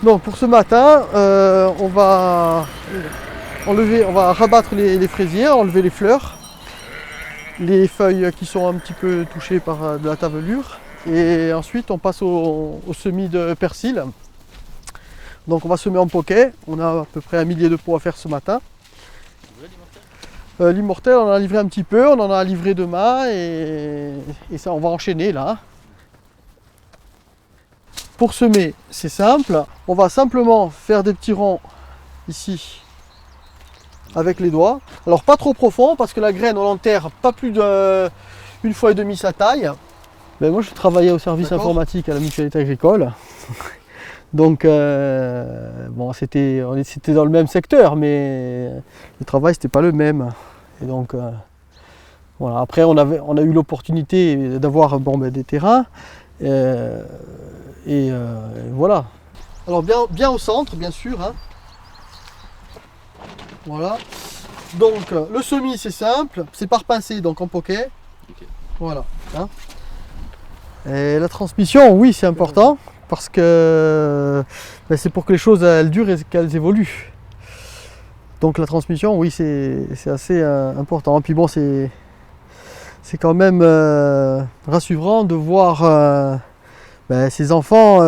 Donc pour ce matin, on va rabattre les fraisiers, enlever les fleurs, les feuilles qui sont un petit peu touchées par de la tavelure. Et ensuite on passe au semis de persil. Donc on va semer en poquet. On a à peu près 1 millier de pots à faire ce matin. L'immortel, on en a livré un petit peu, on en a livré demain et ça, on va enchaîner là. Pour semer, c'est simple. On va simplement faire des petits ronds ici avec les doigts. Alors pas trop profond parce que la graine, on l'enterre pas plus d'une fois et demie sa taille. Ben moi, je travaillais au service informatique à la mutualité agricole. Donc, bon, c'était dans le même secteur, mais le travail, c'était pas le même. Et donc, voilà. Après, on a eu l'opportunité d'avoir des terrains. Et voilà. Alors, bien au centre, bien sûr. Hein. Voilà. Donc, le semis, c'est simple. C'est par pincée, donc en poquet. Okay. Voilà. Hein. Et la transmission, oui, c'est important. Parce que c'est pour que les choses elles durent et qu'elles évoluent. Donc la transmission, oui, c'est assez important. Et puis bon, c'est quand même rassurant de voir ces enfants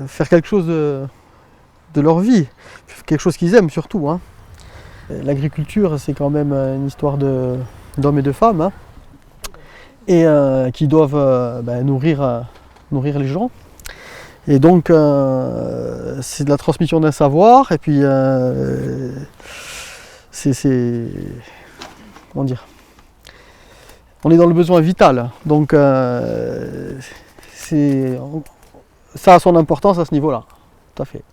faire quelque chose de leur vie, quelque chose qu'ils aiment surtout. Hein. L'agriculture, c'est quand même une histoire d'hommes et de femmes hein, et qui doivent nourrir les gens. Et donc c'est de la transmission d'un savoir et puis comment dire, on est dans le besoin vital donc ça a son importance à ce niveau là, tout à fait.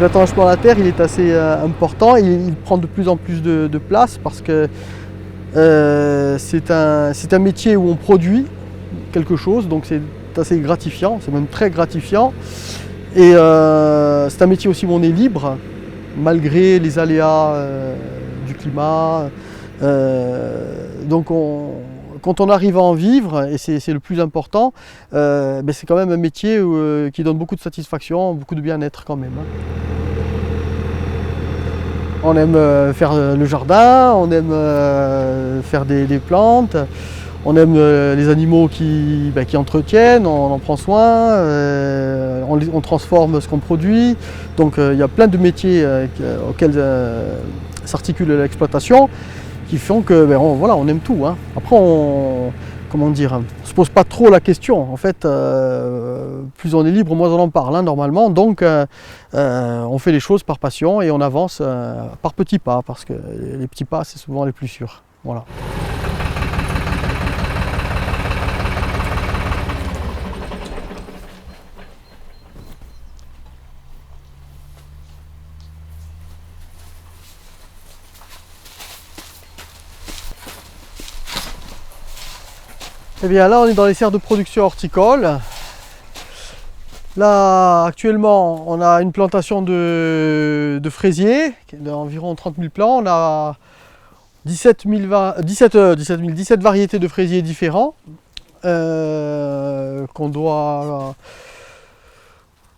L'attachement à la terre, il est assez important, il prend de plus en plus de place parce que c'est un métier où on produit quelque chose, donc c'est assez gratifiant, c'est même très gratifiant. Et c'est un métier aussi où on est libre, malgré les aléas du climat. Donc quand on arrive à en vivre, et c'est le plus important, c'est quand même un métier qui donne beaucoup de satisfaction, beaucoup de bien-être quand même. Hein. On aime faire le jardin, on aime faire des plantes, on aime les animaux qui entretiennent, on en prend soin, on transforme ce qu'on produit. Donc il y a plein de métiers auxquels s'articule l'exploitation qui font que on aime tout. Hein. Après on se pose pas trop la question. En fait, plus on est libre, moins on en parle hein, normalement. Donc on fait les choses par passion et on avance par petits pas parce que les petits pas c'est souvent les plus sûrs. Voilà. Et bien là on est dans les serres de production horticole. Là actuellement on a une plantation de fraisiers d'environ 30 000 plants. On a 17 variétés de fraisiers différents qu'on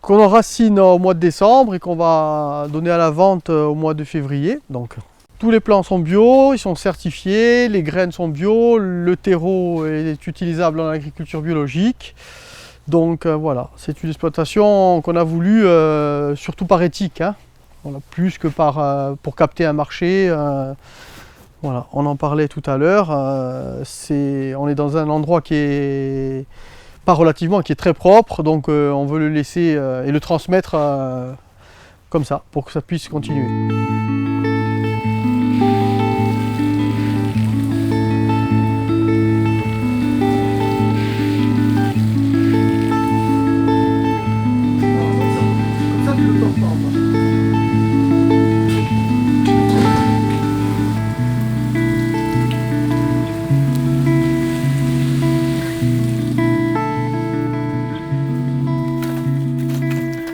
enracine au mois de décembre et qu'on va donner à la vente au mois de février. Donc, tous les plants sont bio, ils sont certifiés, les graines sont bio, le terreau est utilisable en agriculture biologique. Donc voilà, c'est une exploitation qu'on a voulu surtout par éthique, hein. Voilà, plus que pour capter un marché. Voilà, on en parlait tout à l'heure. On est dans un endroit qui est qui est très propre, donc on veut le laisser et le transmettre comme ça pour que ça puisse continuer.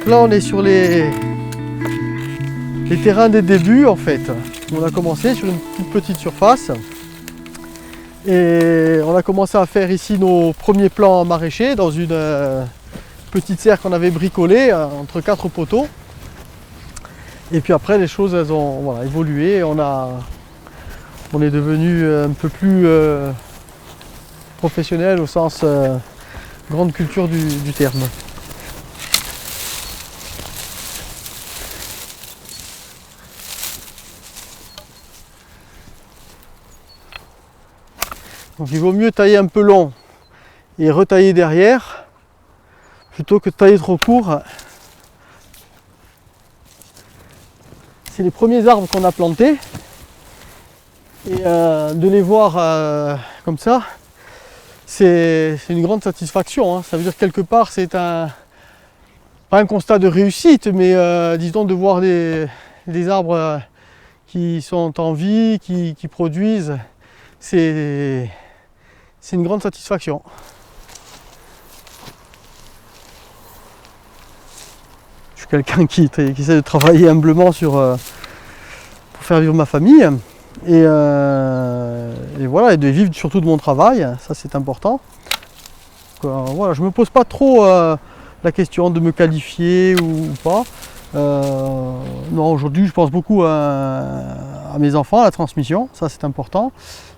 Là on est sur les terrains des débuts en fait. On a commencé sur une toute petite surface Et on a commencé à faire ici nos premiers plants maraîchers dans une petite serre qu'on avait bricolée entre 4 poteaux. Et puis après les choses elles ont voilà, évolué, on est devenu un peu plus professionnel au sens grande culture du terme. Donc il vaut mieux tailler un peu long et retailler derrière plutôt que de tailler trop court. C'est les premiers arbres qu'on a plantés et de les voir comme ça, c'est une grande satisfaction, hein. Ça veut dire quelque part c'est pas un constat de réussite, mais disons de voir des arbres qui sont en vie, qui produisent, c'est une grande satisfaction. Je suis quelqu'un qui essaie de travailler humblement pour faire vivre ma famille et voilà, et de vivre surtout de mon travail, ça c'est important. Voilà, je ne me pose pas trop la question de me qualifier ou pas. Non, aujourd'hui je pense beaucoup à mes enfants, à la transmission, ça c'est important.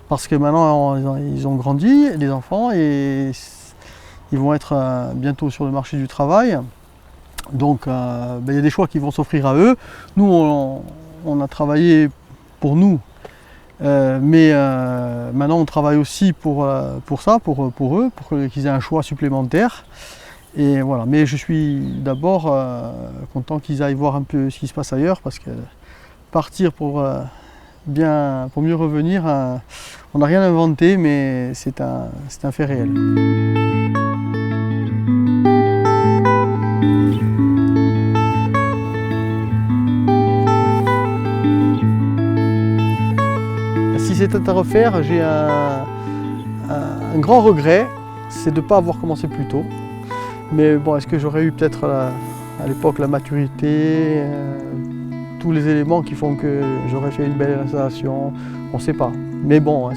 Parce que maintenant ils ont grandi, les enfants, et ils vont être bientôt sur le marché du travail. Donc il y a des choix qui vont s'offrir à eux. Nous on a travaillé pour nous, mais maintenant on travaille aussi pour eux, pour qu'ils aient un choix supplémentaire. Et voilà. Mais je suis d'abord content qu'ils aillent voir un peu ce qui se passe ailleurs, parce que partir pour mieux revenir, on n'a rien inventé, mais c'est un fait réel. Si c'était à refaire, j'ai un grand regret, c'est de ne pas avoir commencé plus tôt. Mais bon, est-ce que j'aurais eu peut-être à l'époque la maturité, tous les éléments qui font que j'aurais fait une belle installation, on ne sait pas. Mais bon,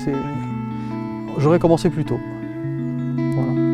j'aurais commencé plus tôt. Voilà.